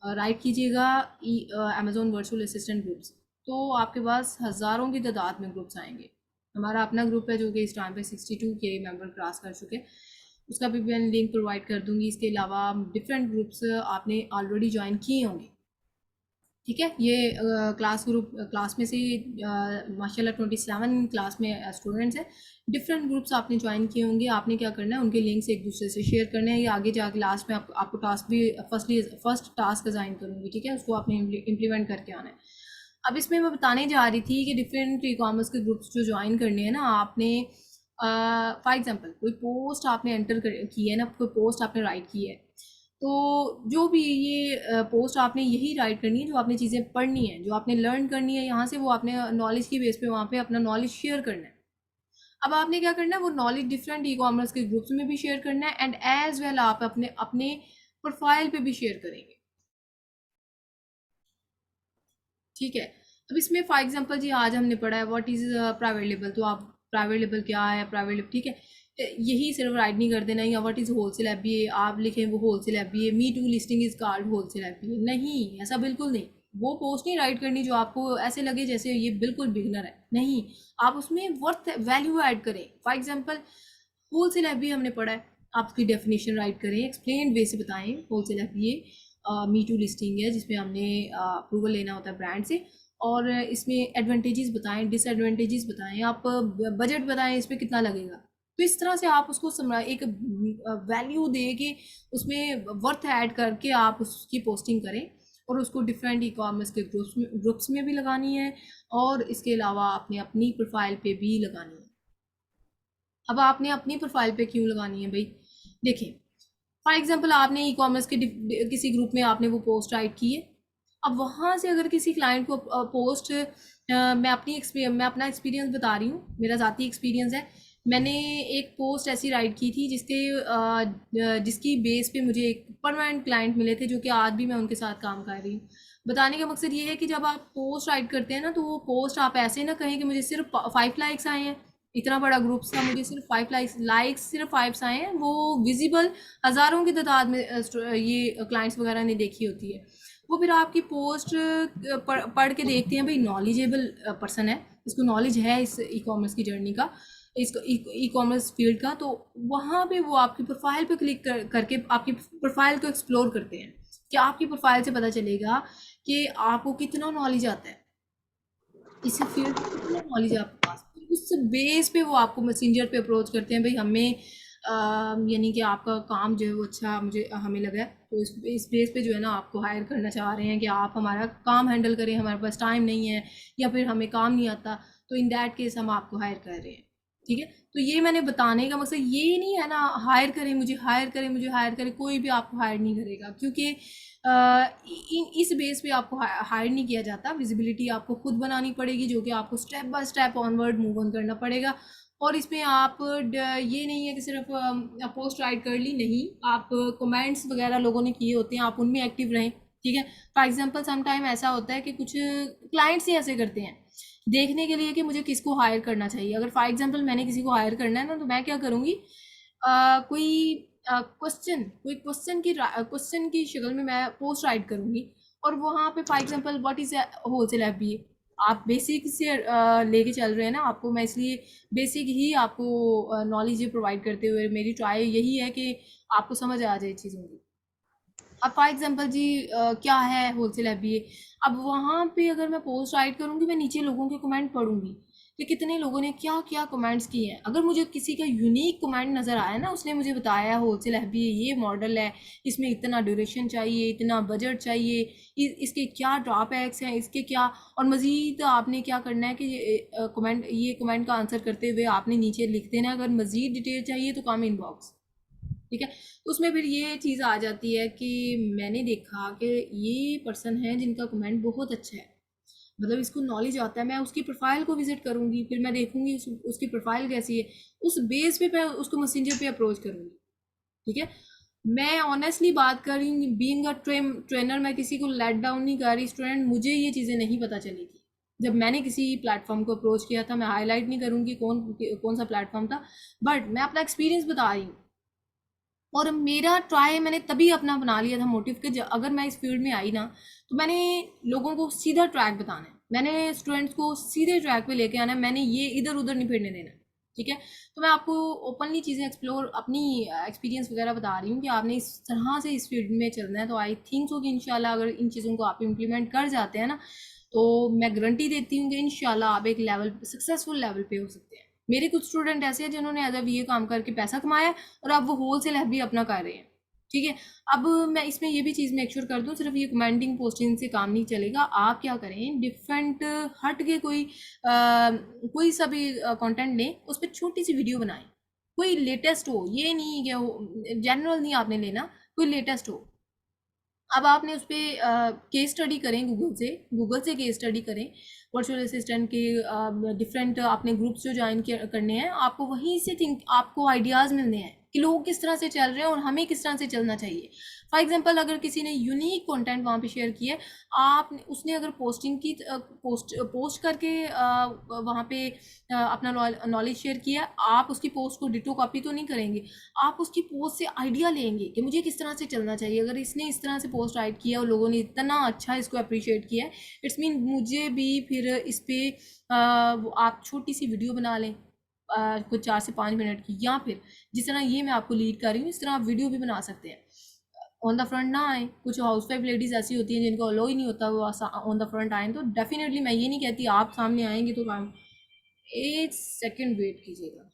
राइट कीजिएगा अमेजोन वर्चुअल असिस्टेंट ग्रुप्स, तो आपके पास हज़ारों की तादाद में ग्रुप्स आएंगे। हमारा अपना ग्रुप है जो कि इस टाइम पे 62 के मेंबर क्रॉस कर चुके हैं, उसका भी मैं लिंक प्रोवाइड कर दूंगी। इसके अलावा डिफरेंट ग्रुप्स आपने ऑलरेडी ज्वाइन किए होंगे। ठीक है, ये क्लास ग्रुप क्लास में से माशाल्लाह 27 क्लास में स्टूडेंट्स हैं। डिफरेंट ग्रुप्स आपने ज्वाइन किए होंगे, आपने क्या करना है उनके लिंक्स एक दूसरे से शेयर करने हैं। ये आगे जाके लास्ट में आपको टास्क भी फर्स्ट टास्क असाइन करूँगी। ठीक है, उसको आपने इम्प्लीमेंट करके आना है। अब इसमें मैं बताने जा रही थी कि डिफरेंट ई कॉमर्स के ग्रुप्स जो ज्वाइन करने हैं ना, आपने फॉर एग्जांपल कोई पोस्ट आपने एंटर की है ना, कोई पोस्ट आपने राइट की है, तो जो भी ये पोस्ट आपने यही राइट करनी है जो आपने चीज़ें पढ़नी है, जो आपने लर्न करनी है यहाँ से, वो आपने नॉलेज की बेस पे वहाँ पे अपना नॉलेज शेयर करना है। अब आपने क्या करना है, वो नॉलेज डिफरेंट ई कॉमर्स के ग्रुप्स में भी शेयर करना है, एंड एज वेल आप अपने अपने प्रोफाइल पे भी शेयर करेंगे। ठीक है, अब इसमें फॉर एग्जांपल जी आज हमने पढ़ा है व्हाट इज़ प्राइवेट लेबल, तो आप प्राइवेट लेबल क्या है, प्राइवेट लेबल, ठीक है, यही सिर्फ राइट नहीं कर देना, या व्हाट इज़ होलसेल एफबीए आप लिखें, वो wholesale FBA, me too listing is called wholesale FBA, नहीं, ऐसा बिल्कुल नहीं। वो पोस्ट नहीं राइट करनी जो आपको ऐसे लगे जैसे ये बिल्कुल बिगनर है, नहीं, आप उसमें वर्थ वैल्यू ऐड करें। फॉर एग्जाम्पल होलसेल एफबीए हमने पढ़ा है, आप उसकी डेफिनेशन राइट करें, एक्सप्लेन वे से बताएं wholesale FBA me too listing है जिसमें हमने अप्रूवल लेना होता है ब्रांड से, और इसमें एडवांटेजेस बताएं, डिसएडवांटेजेस बताएं, आप बजट बताएं इस पर कितना लगेगा। तो इस तरह से आप उसको एक वैल्यू दे के उसमें वर्थ ऐड करके आप उसकी पोस्टिंग करें, और उसको डिफरेंट ई कॉमर्स के ग्रुप्स में भी लगानी है, और इसके अलावा आपने अपनी प्रोफाइल पे भी लगानी है। अब आपने अपनी प्रोफाइल पे क्यों लगानी है भाई, देखिए फॉर एग्जांपल आपने ई कॉमर्स के किसी ग्रुप में आपने वो पोस्ट राइट की है, अब वहाँ से अगर किसी क्लाइंट को पोस्ट मैं अपना एक्सपीरियंस बता रही हूँ, मेरा ज़ाती एक्सपीरियंस है। मैंने एक पोस्ट ऐसी राइट की थी जिसकी बेस पे मुझे एक परमानेंट क्लाइंट मिले थे, जो कि आज भी मैं उनके साथ काम कर रही हूँ। बताने का मकसद ये है कि जब आप पोस्ट राइट करते हैं ना, तो वो पोस्ट आप ऐसे ना कहें कि मुझे सिर्फ 5 लाइक्स आए हैं, इतना बड़ा ग्रुप था, मुझे सिर्फ 5 लाइक्स सिर्फ 5 आए हैं, वो विजिबल हज़ारों की तादाद में ये क्लाइंट्स वगैरह ने देखी होती है। वो फिर आपकी पोस्ट पढ़ के देखते हैं भाई नॉलेजेबल पर्सन है, इसको नॉलेज है इस ई कॉमर्स की जर्नी का, इस ई कॉमर्स फील्ड का, तो वहाँ पे वो आपकी प्रोफाइल पे क्लिक करके आपकी प्रोफाइल को एक्सप्लोर करते हैं कि आपकी प्रोफाइल से पता चलेगा कि आपको कितना नॉलेज आता है इस फील्ड में, कितना नॉलेज है आपके पास। तो उस बेस पे वो आपको मैसेंजर पे अप्रोच करते हैं, भाई हमें यानी कि आपका काम जो है वो अच्छा मुझे हमें लगा है, तो इस बेस पे जो है ना आपको हायर करना चाह रहे हैं कि आप हमारा काम हैंडल करें, हमारे पास टाइम नहीं है या फिर हमें काम नहीं आता, तो इन दैट केस हम आपको हायर कर रहे हैं। ठीक है, तो ये मैंने बताने का मकसद ये नहीं है ना हायर करें मुझे, हायर करें मुझे, हायर करें, कोई भी आपको हायर नहीं करेगा, क्योंकि इस बेस पे आपको हायर नहीं किया जाता। विजिबिलिटी आपको खुद बनानी पड़ेगी, जो कि आपको step by step onward move on करना पड़ेगा। और इसमें आप ये नहीं है कि सिर्फ पोस्ट राइट कर ली, नहीं, आप कमेंट्स वगैरह लोगों ने किए होते हैं, आप उनमें एक्टिव रहें। ठीक है, फॉर एग्जांपल सम टाइम ऐसा होता है कि कुछ क्लाइंट्स ही ऐसे करते हैं देखने के लिए कि मुझे किसको हायर करना चाहिए। अगर फॉर एग्जांपल मैंने किसी को हायर करना है ना, तो मैं क्या करूँगी, कोई क्वेश्चन की शक्ल में मैं पोस्ट राइट करूँगी, और वहाँ पे for example what is wholesale FBA, आप बेसिक से लेके चल रहे हैं ना, आपको मैं इसलिए बेसिक ही आपको नॉलेज प्रोवाइड करते हुए मेरी ट्राई यही है कि आपको समझ आ जाए चीज़ों की। अब फॉर एग्जांपल जी क्या है होलसेल एफबीए, अब वहाँ पे अगर मैं पोस्ट राइट करूँगी, मैं नीचे लोगों के कमेंट पढ़ूंगी कि कितने लोगों ने क्या क्या कमेंट्स किए हैं। अगर मुझे किसी का यूनिक कमेंट नज़र आया ना, उसने मुझे बताया होलसेल एफबीए ये मॉडल है, इसमें इतना ड्यूरेशन चाहिए, इतना बजट चाहिए, इसके क्या ड्रॉबैक्स हैं, इसके क्या, और मज़ीद आपने क्या करना है कि ये कमेंट का आंसर करते हुए आपने नीचे लिख देना, अगर मज़ीद डिटेल चाहिए तो कम इनबॉक्स। ठीक है, तो उसमें फिर ये चीज़ आ जाती है कि मैंने देखा कि ये पर्सन है जिनका कमेंट बहुत अच्छा है, मतलब इसको नॉलेज आता है, मैं उसकी प्रोफाइल को विजिट करूँगी, फिर मैं देखूँगी उसकी प्रोफाइल कैसी है, उस बेस पे मैं उसको मैसेंजर पे अप्रोच करूँगी। ठीक है, मैं ऑनेस्टली बात कर रही हूँ, बीइंग अ ट्रेनर, मैं किसी को लेट डाउन नहीं कर रही स्टूडेंट, मुझे ये चीज़ें नहीं पता चली थी जब मैंने किसी प्लेटफॉर्म को अप्रोच किया था। मैं हाईलाइट नहीं करूँगी कौन कौन सा प्लेटफॉर्म था, बट मैं अपना एक्सपीरियंस बता रही हूँ। और मेरा ट्राई मैंने तभी अपना बना लिया था मोटिव कि अगर मैं इस फील्ड में आई ना, तो मैंने लोगों को सीधा ट्रैक बताना है, मैंने स्टूडेंट्स को सीधे ट्रैक पे लेके आना है, मैंने ये इधर उधर नहीं फिरने देना। ठीक है, तो मैं आपको ओपनली चीज़ें एक्सप्लोर अपनी एक्सपीरियंस वगैरह बता रही हूँ कि आपने इस तरह से इस फील्ड में चलना है। तो आई थिंक सो कि इंशाल्लाह अगर इन चीज़ों को आप इम्प्लीमेंट कर जाते हैं ना, तो मैं गारंटी देती हूँ कि इंशाल्लाह आप एक लेवल सक्सेसफुल लेवल पे हो सकते हैं। मेरे कुछ स्टूडेंट ऐसे हैं जिन्होंने एज अ वीए काम करके पैसा कमाया, और अब वो होलसेल है भी अपना कर रहे हैं। ठीक है, अब मैं इसमें ये भी चीज़ मेक श्योर कर दूँ, सिर्फ ये कमेंटिंग पोस्टिंग से काम नहीं चलेगा। आप क्या करें, डिफरेंट हट के कोई सा भी कंटेंट लें, उस पर छोटी सी वीडियो बनाएं, कोई लेटेस्ट हो, ये नहीं कि जनरल नहीं आपने लेना, कोई लेटेस्ट हो। अब आपने उस पर केस स्टडी करें, गूगल से केस स्टडी करें, वर्चुअल असिस्टेंट के डिफरेंट आपने ग्रुप्स जो ज्वाइन करने हैं, आपको वहीं से आपको आइडियाज़ मिलने हैं कि लोग किस तरह से चल रहे हैं और हमें किस तरह से चलना चाहिए। फॉर एग्जांपल अगर किसी ने यूनिक कंटेंट वहाँ पे शेयर किया है, आप उसने अगर पोस्टिंग की पोस्ट करके वहाँ पे अपना नॉलेज शेयर किया, आप उसकी पोस्ट को डिटो कॉपी तो नहीं करेंगे, आप उसकी पोस्ट से आइडिया लेंगे कि मुझे किस तरह से चलना चाहिए। अगर इसने इस तरह से पोस्ट राइट किया और लोगों ने इतना अच्छा इसको अप्रिशिएट किया है, इट्स मीन मुझे भी फिर इस पर आप छोटी सी वीडियो बना लें, कुछ 4 से 5 मिनट की, या फिर जिस तरह ये मैं आपको लीड कर रही हूँ इस तरह आप वीडियो भी बना सकते हैं। ऑन द फ्रंट ना आए, कुछ हाउस वाइफ लेडीज़ ऐसी होती हैं जिनको अलो ही नहीं होता वो ऑन द फ्रंट आए, तो डेफिनेटली मैं ये नहीं कहती आप सामने आएंगे तो काम, 1 सेकेंड वेट कीजिएगा।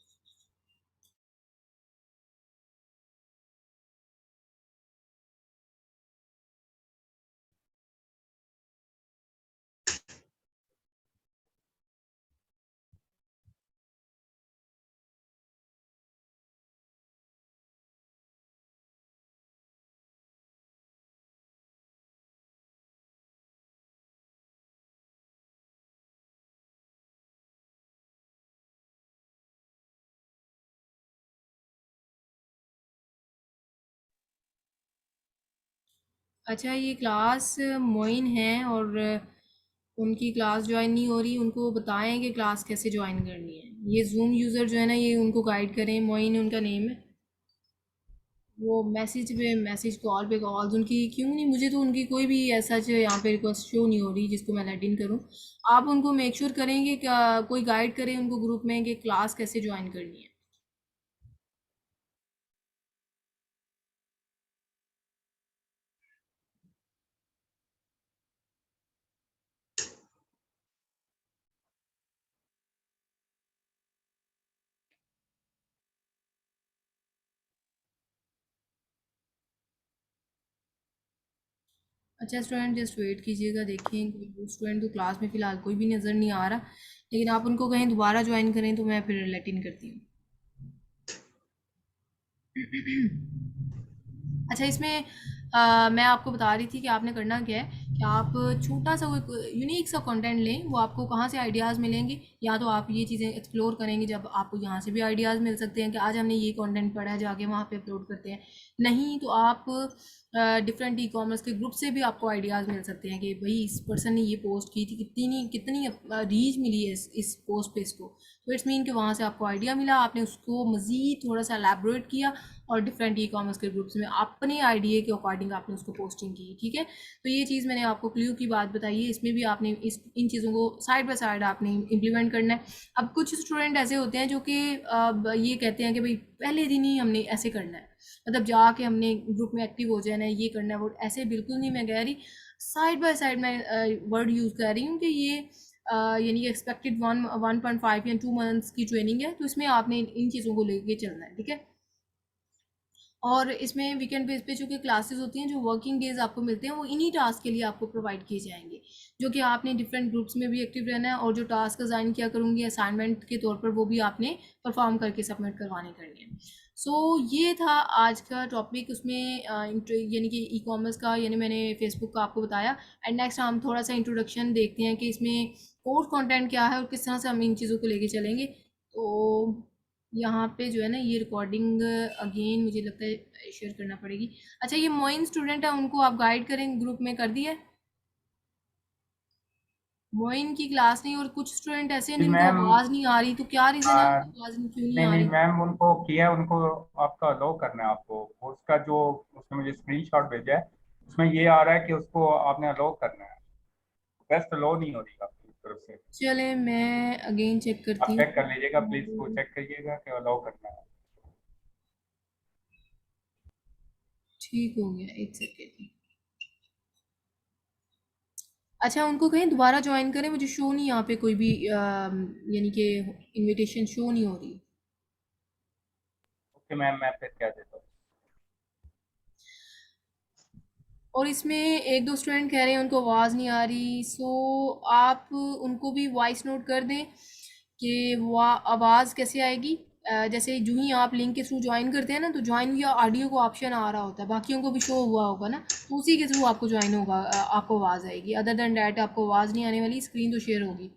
अच्छा, ये क्लास मोइन है और उनकी क्लास ज्वाइन नहीं हो रही, उनको बताएं कि क्लास कैसे ज्वाइन करनी है। ये जूम यूज़र जो है ना, ये उनको गाइड करें, मोइन उनका नेम है। वो मैसेज पे मैसेज, कॉल पे कॉल्स उनकी क्यों नहीं, मुझे तो उनकी कोई भी ऐसा यहाँ पे रिक्वेस्ट शो नहीं हो रही जिसको मैं लेट इन करूँ। आप उनको मेक श्योर करेंगे कि कोई गाइड करें उनको ग्रुप में कि क्लास कैसे ज्वाइन करनी है। अच्छा स्टूडेंट जस्ट वेट कीजिएगा, देखें स्टूडेंट तो क्लास में फ़िलहाल कोई भी नज़र नहीं आ रहा, लेकिन आप उनको कहीं दोबारा ज्वाइन करें तो मैं फिर लेट इन करती हूँ। अच्छा इसमें मैं आपको बता रही थी कि आपने करना क्या है कि आप छोटा सा कोई यूनिक सा कंटेंट लें, वो आपको कहाँ से आइडियाज़ मिलेंगे, या तो आप ये चीज़ें एक्सप्लोर करेंगे जब आपको यहाँ से भी आइडियाज़ मिल सकते हैं कि आज हमने ये कंटेंट पढ़ा है, जाके वहाँ पे अपलोड करते हैं। नहीं तो आप डिफरेंट ई कॉमर्स के ग्रुप से भी आपको आइडियाज़ मिल सकते हैं कि भाई इस पर्सन ने ये पोस्ट की थी, कितनी कितनी रीच मिली है इस पोस्ट पे इसको, तो इट्स मीन कि वहाँ से आपको आइडिया मिला, आपने उसको मज़ीद थोड़ा सा एलैबोरेट किया और डिफरेंट ई कॉमर्स के ग्रुप्स में अपने आइडिया के अकॉर्डिंग आपने उसको पोस्टिंग की, ठीक है। तो ये चीज़ मैंने आपको क्ल्यू की बात बताई है, इसमें भी आपने इन चीज़ों को साइड बाय साइड आपने इम्प्लीमेंट करना है। अब कुछ स्टूडेंट ऐसे होते हैं जो कि ये कहते हैं कि भाई पहले दिन ही हमने ऐसे करना है, मतलब जाके हमने ग्रुप में एक्टिव हो जाना है, ये करना है वो, ऐसे बिल्कुल नहीं मैं कह रही। साइड बाय साइड मैं वर्ड यूज़ कर रही हूँ कि ये यानी कि एक्सपेक्टेड 1.5 या 2 मंथ्स की ट्रेनिंग है, तो इसमें आपने इन चीज़ों को लेके चलना है, ठीक है। और इसमें वीकेंड बेस पे जो कि क्लासेस होती हैं, जो वर्किंग डेज आपको मिलते हैं, वो इन्हीं टास्क के लिए आपको प्रोवाइड किए जाएंगे, जो कि आपने डिफरेंट ग्रुप्स में भी एक्टिव रहना है, और जो टास्क असाइन किया करूँगी असाइनमेंट के तौर पर, वो भी आपने परफॉर्म करके सबमिट करवाने करनी है। सो ये था आज का टॉपिक, उसमें यानी कि ई कॉमर्स का, यानी मैंने फेसबुक का आपको बताया। एंड नेक्स्ट हम थोड़ा सा इंट्रोडक्शन देखते हैं कि इसमें कोर्स कंटेंट क्या है और किस तरह से हम इन चीज़ों को लेके चलेंगे। तो यहाँ पे जो है ना ये रिकॉर्डिंग अगेन मुझे लगता है शेयर करना पड़ेगी। अच्छा ये मोइन स्टूडेंट है, उनको आप गाइड करें, ग्रुप में कर दिया है मोइन की क्लास नहीं, और कुछ स्टूडेंट ऐसे हैं जी जिनको मैम। आवाज़ नहीं आ रही, तो क्या रीज़न है आ, उनको आवाज़ क्यों नहीं नहीं आ नहीं रही? मैम, उनको किया, उनको आपका अलाउ करना है आपको। उसका जो उसने मुझे स्क्रीनशॉट भेजा है, उसमें ये आ रहा है कि उसको आपने अलाउ करना है। बेस्ट अलाउ नहीं हो रही आपकी तरफ से। चले मैं अगेन चेक आप करती चेक कर लीजिएगा प्लीज, वो हूँ। चेक करिएगा कि अलाउ करना है। ठीक हो गया, एक सेकेंड। अच्छा उनको कहीं दोबारा ज्वाइन करें, मुझे शो नहीं यहाँ पे कोई भी यानी कि इनविटेशन शो नहीं हो रही। ओके मैम, मैं फिर क्या देता हूँ। और इसमें एक दो स्टूडेंट कह रहे हैं उनको आवाज़ नहीं आ रही, सो आप उनको भी वॉइस नोट कर दें कि वो आवाज़ कैसे आएगी। जैसे जो ही आप लिंक के थ्रू ज्वाइन करते हैं ना, तो ज्वाइन या ऑडियो को ऑप्शन आ रहा होता है, बाकियों को भी शो हुआ होगा ना, तो उसी के थ्रू आपको ज्वाइन होगा, आपको आवाज़ आएगी। अदर देन डैट आपको आवाज़ नहीं आने वाली, स्क्रीन तो शेयर होगी।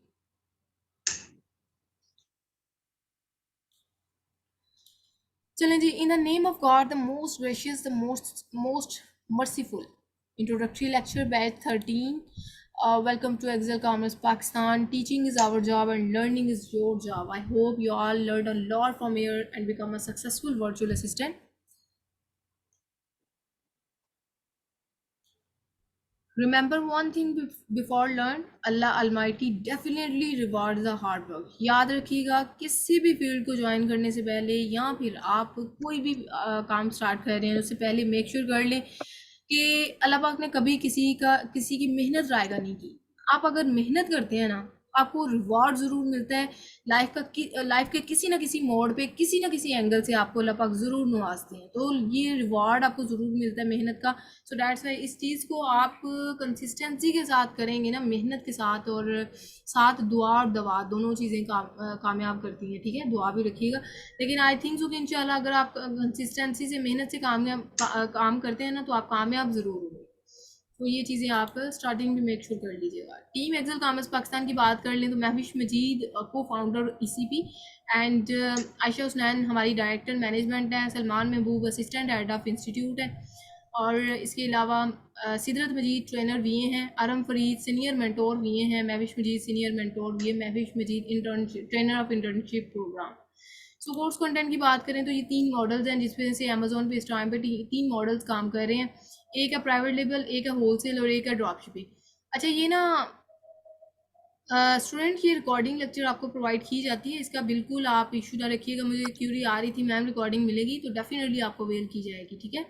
चलें जी। In the name of God the most gracious the most merciful, introductory lecture batch 13। Welcome to Excel Commerce Pakistan. Teaching is our job and learning is your job. I hope you all learned a lot from here and become a successful virtual assistant. Remember one thing before learn, Allah Almighty definitely rewards the hard work. याद रखिएगा किसी भी field को join करने से पहले, या फिर आप कोई भी काम स्टार्ट कर रहे हैं उससे पहले मेक श्योर कर लें कि अल्लाह पाक ने कभी किसी की मेहनत ज़ायगा नहीं की। आप अगर मेहनत करते हैं ना, आपको रिवॉर्ड ज़रूर मिलता है। लाइफ के किसी ना किसी मोड़ पे, किसी ना किसी एंगल से आपको अल्लाह पाक ज़रूर नवाजते हैं, तो ये रिवॉर्ड आपको ज़रूर मिलता है मेहनत का। सो डैट्स वाई इस चीज़ को आप कंसिस्टेंसी के साथ करेंगे ना, मेहनत के साथ, और साथ दुआ और दवा दोनों चीज़ें कामयाब करती हैं, ठीक है। दुआ भी रखिएगा, लेकिन आई थिंक सो कि इंशाल्लाह अगर आप कंसिस्टेंसी से मेहनत से काम करते हैं ना, तो आप कामयाब ज़रूर होंगे। तो ये चीज़ें आप स्टार्टिंग में मेक श्योर कर लीजिएगा। टीम एक्सेल कॉमर्स पाकिस्तान की बात कर लें तो महविश मजीद को founder ECP, and Ayesha Husnain हमारी डायरेक्टर मैनेजमेंट है, सलमान महबूब असिस्टेंट हेड ऑफ इंस्टीट्यूट है, और इसके अलावा सिदरत मजीद ट्रेनर वी हैं, आरम फरीद सीनियर मेंटोर वी हैं, महविश मजीद सीनियर मेंटोर वी, Mahvish Majeed internship trainer of internship program. So course content की बात करें तो ये 3 मॉडल्स हैं जिसमें से अमेजोन पे इस टाइम पे 3 मॉडल्स काम कर रहे हैं। एक है प्राइवेट लेबल, एक है होलसेल, और एक है ड्रॉप शिपिंग। अच्छा ये ना स्टूडेंट की रिकॉर्डिंग लेक्चर आपको प्रोवाइड की जाती है, इसका बिल्कुल आप इशू ना रखिएगा। मुझे क्यूरी आ रही थी मैम रिकॉर्डिंग मिलेगी, तो डेफिनेटली आपको अवेल की जाएगी, ठीक है।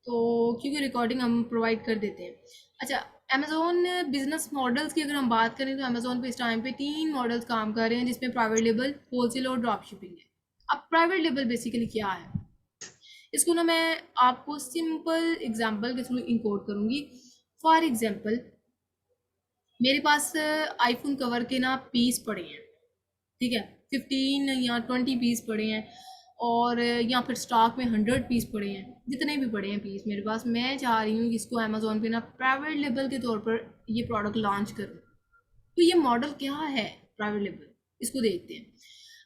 तो क्योंकि रिकॉर्डिंग हम प्रोवाइड कर देते हैं। अच्छा अमेजोन बिजनेस मॉडल्स की अगर हम बात करें तो अमेजोन पे इस टाइम पे 3 मॉडल्स काम कर रहे हैं, जिसमें प्राइवेट लेबल, होलसेल और ड्रॉप शिपिंग है। अब प्राइवेट लेबल बेसिकली क्या है, इसको ना मैं आपको सिंपल एग्जांपल के थ्रू इनकोड करूँगी। फॉर एग्जांपल मेरे पास आईफोन कवर के ना पीस पड़े हैं, ठीक है, 15 या 20 पीस पड़े हैं, और या फिर स्टॉक में 100 पीस पड़े हैं, जितने भी पड़े हैं पीस मेरे पास। मैं चाह रही हूँ कि इसको अमेज़ोन पे ना प्राइवेट लेबल के तौर पर ये प्रोडक्ट लॉन्च करूँ। तो ये मॉडल क्या है प्राइवेट लेबल, इसको देखते हैं।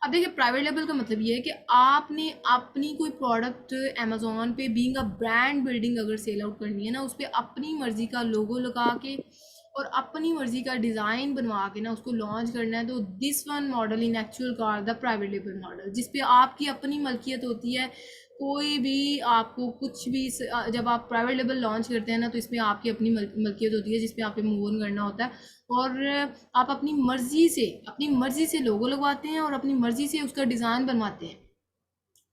अब देखिए, प्राइवेट लेबल का मतलब ये है कि आपने अपनी कोई प्रोडक्ट अमेज़ोन पे बीइंग अ ब्रांड बिल्डिंग अगर सेल आउट करनी है ना, उस पर अपनी मर्जी का लोगो लगा के और अपनी मर्जी का डिज़ाइन बनवा के ना उसको लॉन्च करना है। तो this one model in actual car the private label model, जिसपे आपकी अपनी मलकियत होती है। कोई भी आपको कुछ भी जब आप प्राइवेट लेबल लॉन्च करते हैं ना, तो इसमें आपकी अपनी मलकियत होती है, जिसपे आपको मूव ऑन करना होता है, और आप अपनी मर्जी से लोगो लगवाते हैं और अपनी मर्जी से उसका डिज़ाइन बनवाते हैं,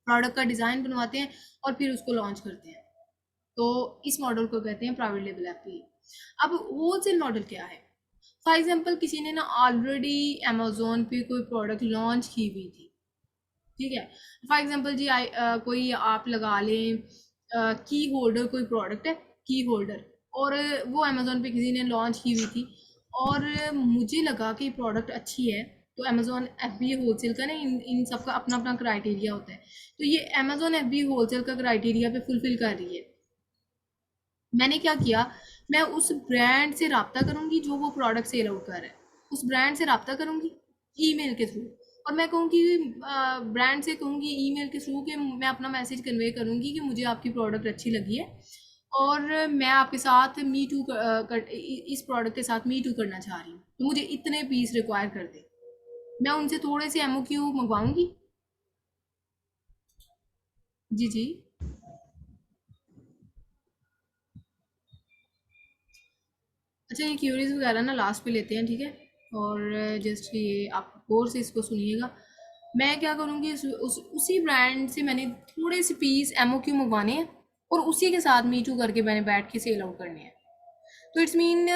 प्रोडक्ट का डिज़ाइन बनवाते हैं और फिर उसको लॉन्च करते हैं। तो इस मॉडल को कहते हैं प्राइवेट लेबल एफपी। अब होलसेल मॉडल क्या है? फॉर एग्जांपल किसी ने ना ऑलरेडी अमेज़ोन पे कोई प्रोडक्ट लॉन्च की हुई थी, ठीक है। फॉर एग्जांपल जी कोई आप लगा लें की होल्डर, कोई प्रोडक्ट है की होल्डर, और वो अमेज़ोन पे किसी ने लॉन्च की हुई थी, और मुझे लगा कि प्रोडक्ट अच्छी है। तो अमेज़ोन एफबी होलसेल का ना इन सब का अपना अपना क्राइटेरिया होता है। तो ये अमेज़ोन एफबी होलसेल का क्राइटेरिया पे फुलफिल कर रही है। मैंने क्या किया, मैं उस ब्रांड से रब्ता करूँगी जो वो प्रोडक्ट सेल आउट कर रहा है, उस ब्रांड से रब्ता करूँगी ईमेल के थ्रू, और मैं कहूँगी ब्रांड से कहूँगी ईमेल के थ्रू कि मैं अपना मैसेज कन्वे करूँगी कि मुझे आपकी प्रोडक्ट अच्छी लगी है और मैं आपके साथ मी टू इस प्रोडक्ट के साथ मी टू करना चाह रही हूँ, तो मुझे इतने पीस रिक्वायर कर दे। मैं उनसे थोड़े से एमओक्यू मंगवाऊँगी। जी जी, अच्छा ये क्यूरीज वगैरह ना लास्ट पे लेते हैं, ठीक है। और जस्ट ये आप गौर से इसको सुनिएगा। मैं क्या करूँगी, उसी ब्रांड से मैंने थोड़े से पीस एमओक्यू मंगवाने हैं और उसी के साथ मी टू करके मैंने बैठ के सेल आउट करने हैं। तो इट्स मीन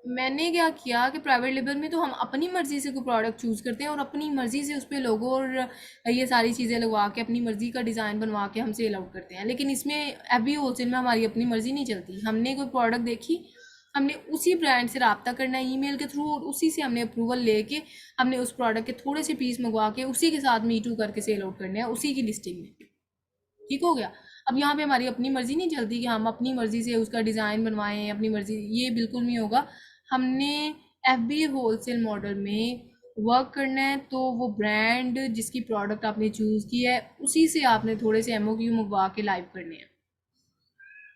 मैंने क्या किया कि प्राइवेट लेबल में तो हम अपनी मर्ज़ी से कोई प्रोडक्ट चूज़ करते हैं और अपनी मर्ज़ी से उस पर लोगो और ये सारी चीज़ें लगवा के अपनी मर्ज़ी का डिज़ाइन बनवा के हम सेल आउट करते हैं। लेकिन इसमें एफबी होलसेल में हमारी अपनी मर्ज़ी नहीं चलती। हमने कोई प्रोडक्ट देखी, हमने उसी ब्रांड से रब्ता करना है ईमेल के थ्रू, और उसी से हमने अप्रूवल लेके हमने उस प्रोडक्ट के थोड़े से पीस मंगवा के उसी के साथ मी टू करके सेल आउट करने हैं उसी की लिस्टिंग में। ठीक हो गया। अब यहाँ पे हमारी अपनी मर्जी नहीं चलती कि हम अपनी मर्जी से उसका डिज़ाइन बनवाएं, अपनी मर्जी, ये बिल्कुल नहीं होगा। हमने एफबी होलसेल मॉडल में वर्क करना है, तो वो ब्रांड जिसकी प्रोडक्ट आपने चूज़ की है उसी से आपने थोड़े से एमओक्यू मंगवा के लाइव करने हैं,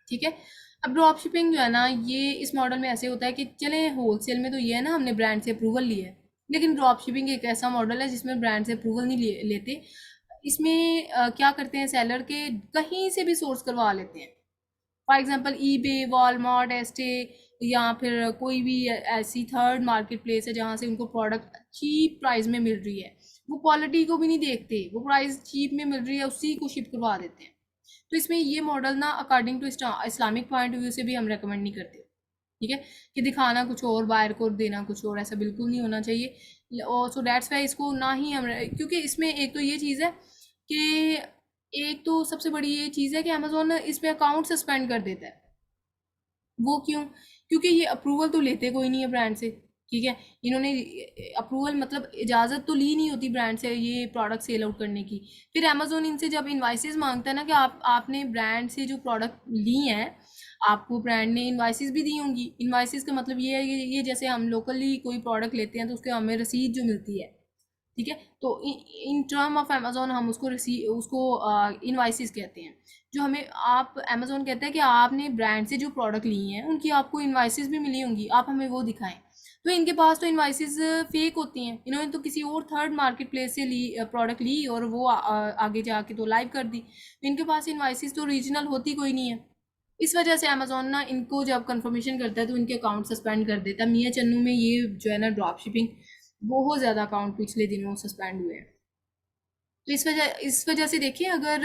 ठीक है। अब ड्रॉप शिपिंग जो है ना, ये इस मॉडल में ऐसे होता है कि चले होलसेल में तो ये है ना, हमने ब्रांड से अप्रूवल लिया है, लेकिन ड्रॉप शिपिंग एक ऐसा मॉडल है जिसमें ब्रांड से अप्रूवल नहीं लेते। इसमें क्या करते हैं, सेलर के कहीं से भी सोर्स करवा लेते हैं। फॉर एग्जांपल ईबे, वॉलमार्ट, एस्टे, या फिर कोई भी ऐसी थर्ड मार्केट प्लेस है जहाँ से उनको प्रोडक्ट चीप प्राइस में मिल रही है। वो क्वालिटी को भी नहीं देखते, वो प्राइस चीप में मिल रही है उसी को शिप करवा देते हैं। तो इसमें ये मॉडल ना according to Islamic point of view से भी हम रेकमेंड नहीं करते, ठीक है, कि दिखाना कुछ और बायर को देना कुछ और, ऐसा बिल्कुल नहीं होना चाहिए। और सो दैट्स वाई इसको ना ही हम, क्योंकि इसमें एक तो ये चीज़ है कि एक तो सबसे बड़ी ये चीज़ है कि अमेज़ोन इसमें अकाउंट सस्पेंड कर देता है। वो क्यों? क्योंकि ये अप्रूवल तो लेते कोई नहीं है ब्रांड से, ठीक है। इन्होंने अप्रूवल मतलब इजाज़त तो ली नहीं होती ब्रांड से ये प्रोडक्ट सेल आउट करने की। फिर अमेज़ोन इनसे जब इनवाइसेस मांगता है ना कि आपने ब्रांड से जो प्रोडक्ट ली हैं, आपको ब्रांड ने इनवाइसेस भी दी होंगी। इनवाइसेस का मतलब ये है कि ये जैसे हम लोकली कोई प्रोडक्ट लेते हैं तो उसके हमें रसीद जो मिलती है, ठीक है। तो इन टर्म ऑफ अमेज़ोन हम उसको इनवाइसेस कहते हैं। जो हमें आप अमेज़ोन कहता है कि आपने ब्रांड से जो प्रोडक्ट लिए हैं उनकी आपको इनवाइसेस भी मिली होंगी, आप हमें वो दिखाएं। तो इनके पास तो इनवाइसेस फेक होती हैं, इन्होंने तो किसी और थर्ड मार्केट प्लेस से प्रोडक्ट ली और वो आगे जाके तो लाइव कर दी। इनके पास इनवाइसेस तो रीजनल होती कोई नहीं है। इस वजह से अमेज़ोन ना इनको जब कंफर्मेशन करता है तो इनके अकाउंट सस्पेंड कर देता है। मियाँ चन्नू में ये जो है ना ड्रॉप शिपिंग, बहुत ज़्यादा अकाउंट पिछले दिनों सस्पेंड हुए हैं। तो इस वजह से देखिए, अगर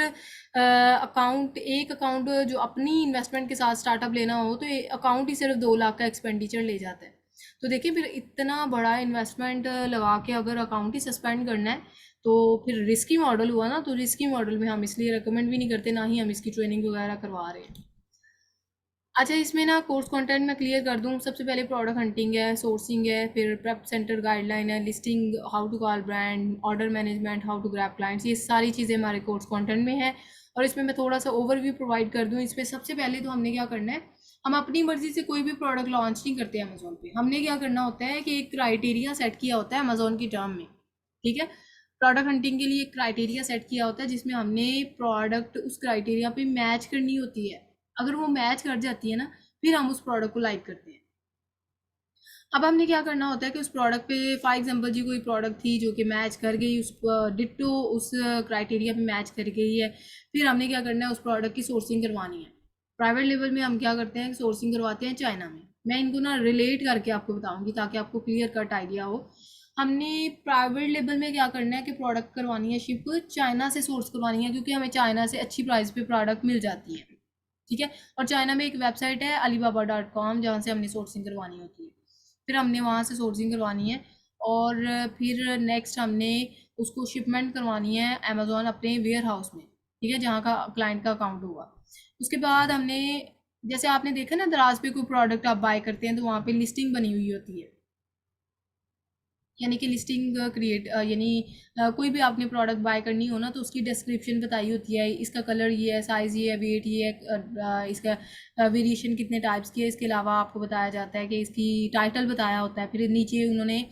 एक अकाउंट जो अपनी इन्वेस्टमेंट के साथ स्टार्टअप लेना हो तो अकाउंट ही सिर्फ 2 लाख का एक्सपेंडिचर ले जाता है। तो देखिए, फिर इतना बड़ा इन्वेस्टमेंट लगा के अगर अकाउंट ही सस्पेंड करना है तो फिर रिस्की मॉडल हुआ ना। तो रिस्की मॉडल में हम इसलिए रिकमेंड भी नहीं करते, ना ही हम इसकी ट्रेनिंग वगैरह करवा रहे हैं। अच्छा, इसमें ना कोर्स कंटेंट मैं क्लियर कर दूं। सबसे पहले प्रोडक्ट हंटिंग है, सोर्सिंग है, फिर प्रेप सेंटर गाइडलाइन है, listing, how to call brand, order management, how to grab clients, ये सारी चीज़ें हमारे कोर्स कंटेंट में है। और इसमें मैं थोड़ा सा ओवरव्यू प्रोवाइड कर दूं। इसमें सबसे पहले तो हमने क्या करना है, हम अपनी मर्जी से कोई भी प्रोडक्ट लॉन्च नहीं करते अमेजोन पे। हमने क्या करना होता है कि एक क्राइटेरिया सेट किया होता है अमेजोन की टर्म में, ठीक है। प्रोडक्ट हंटिंग के लिए एक क्राइटेरिया सेट किया होता है जिसमें हमने प्रोडक्ट उस क्राइटेरिया पे मैच करनी होती है। अगर वो मैच कर जाती है ना, फिर हम उस प्रोडक्ट को लाइक करते हैं। अब हमने क्या करना होता है कि उस प्रोडक्ट पे फॉर एग्जांपल जी कोई प्रोडक्ट थी जो कि मैच कर गई, उस डिट्टो उस क्राइटेरिया पे मैच कर गई है, फिर हमने क्या करना है, उस प्रोडक्ट की सोर्सिंग करवानी है। प्राइवेट लेवल में हम क्या करते हैं, सोर्सिंग करवाते हैं चाइना में। मैं इनको ना रिलेट करके आपको बताऊंगी ताकि आपको क्लियर कट आइडिया हो। हमने प्राइवेट लेवल में क्या करना है कि प्रोडक्ट करवानी है शिप चाइना से, सोर्स करवानी है, क्योंकि हमें चाइना से अच्छी प्राइस पे प्रोडक्ट मिल जाती है, ठीक है। और चाइना में एक वेबसाइट है alibaba.com जहाँ से हमने सोर्सिंग करवानी होती है। फिर हमने वहाँ से सोर्सिंग करवानी है और फिर नेक्स्ट हमने उसको शिपमेंट करवानी है अमेजोन अपने वेयर हाउस में, ठीक है, जहाँ का क्लाइंट का अकाउंट होगा। उसके बाद हमने, जैसे आपने देखा ना दराज पे कोई प्रोडक्ट आप बाय करते हैं तो वहाँ पे लिस्टिंग बनी हुई होती है, यानी कि लिस्टिंग क्रिएट, यानी कोई भी आपने प्रोडक्ट बाय करनी हो ना तो उसकी डिस्क्रिप्शन बताई होती है, इसका कलर ये है, साइज़ ये है, वेट ये है, इसका वेरिएशन कितने टाइप्स की है। इसके अलावा आपको बताया जाता है कि इसकी टाइटल बताया होता है, फिर नीचे उन्होंने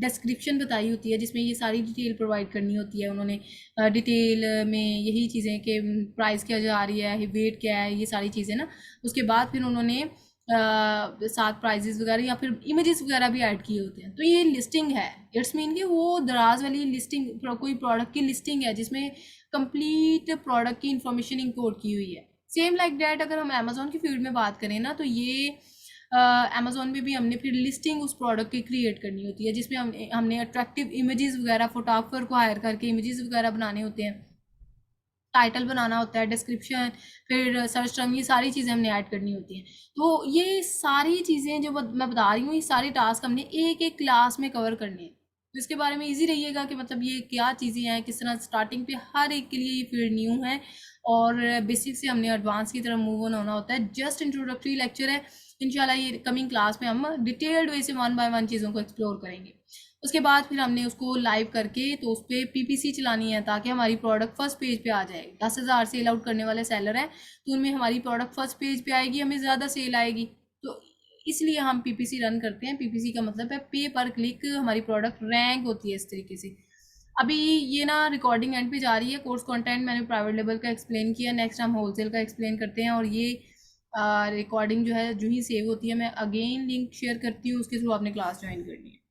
डिस्क्रिप्शन बताई होती है जिसमें ये सारी डिटेल प्रोवाइड करनी होती है उन्होंने। डिटेल में यही चीज़ें कि प्राइस क्या जा रही है, वेट क्या है, ये सारी चीज़ें ना। उसके बाद फिर उन्होंने साथ प्राइजेस वगैरह या फिर इमेजेस वगैरह भी ऐड किए होते हैं। तो ये लिस्टिंग है, इट्स मीन कि वो दराज वाली लिस्टिंग, कोई प्रोडक्ट की लिस्टिंग है जिसमें कंप्लीट प्रोडक्ट की इंफॉर्मेशन इंक्लूड की हुई है। सेम लाइक डैट अगर हम अमेजोन की फील्ड में बात करें ना तो ये अमेजोन में भी हमने फिर लिस्टिंग उस प्रोडक्ट की क्रिएट करनी होती है जिसमें हमने अट्रैक्टिव इमेजेस वगैरह, फोटोग्राफर को हायर करके इमेजेस वगैरह बनाने होते हैं, टाइटल बनाना होता है, डिस्क्रिप्शन, फिर सर्च टर्म, ये सारी चीज़ें हमने ऐड करनी होती हैं। तो ये सारी चीज़ें जो मैं बता रही हूँ, ये सारे टास्क हमने एक एक क्लास में कवर करने हैं। तो इसके बारे में इजी रहिएगा कि मतलब ये क्या चीज़ें हैं, किस तरह स्टार्टिंग पे हर एक के लिए ये फील्ड न्यू है और बेसिक से हमने एडवांस की तरफ मूव ऑन होना होता है। जस्ट इंट्रोडक्टरी लेक्चर है, इंशाल्लाह ये कमिंग क्लास में हम डिटेल्ड वे से 1 बाय 1 चीज़ों को एक्सप्लोर करेंगे। उसके बाद फिर हमने उसको लाइव करके तो उस पर पीपीसी चलानी है ताकि हमारी प्रोडक्ट फर्स्ट पेज पे आ जाए। 10,000 सेल आउट करने वाले सेलर हैं तो उनमें हमारी प्रोडक्ट फर्स्ट पेज पे आएगी, हमें ज़्यादा सेल आएगी। तो इसलिए हम पीपीसी रन करते हैं। पीपीसी का मतलब है पे पर क्लिक हमारी प्रोडक्ट रैंक होती है इस तरीके से। अभी ये ना रिकॉर्डिंग एंड पे जा रही है। कोर्स कंटेंट मैंने प्राइवेट लेवल का एक्सप्लेन किया, नेक्स्ट हम होलसेल का एक्सप्लेन करते हैं। और ये रिकॉर्डिंग जो है जो ही सेव होती है मैं अगेन लिंक शेयर करती हूँ, उसके थ्रू आपने क्लास ज्वाइन करनी है।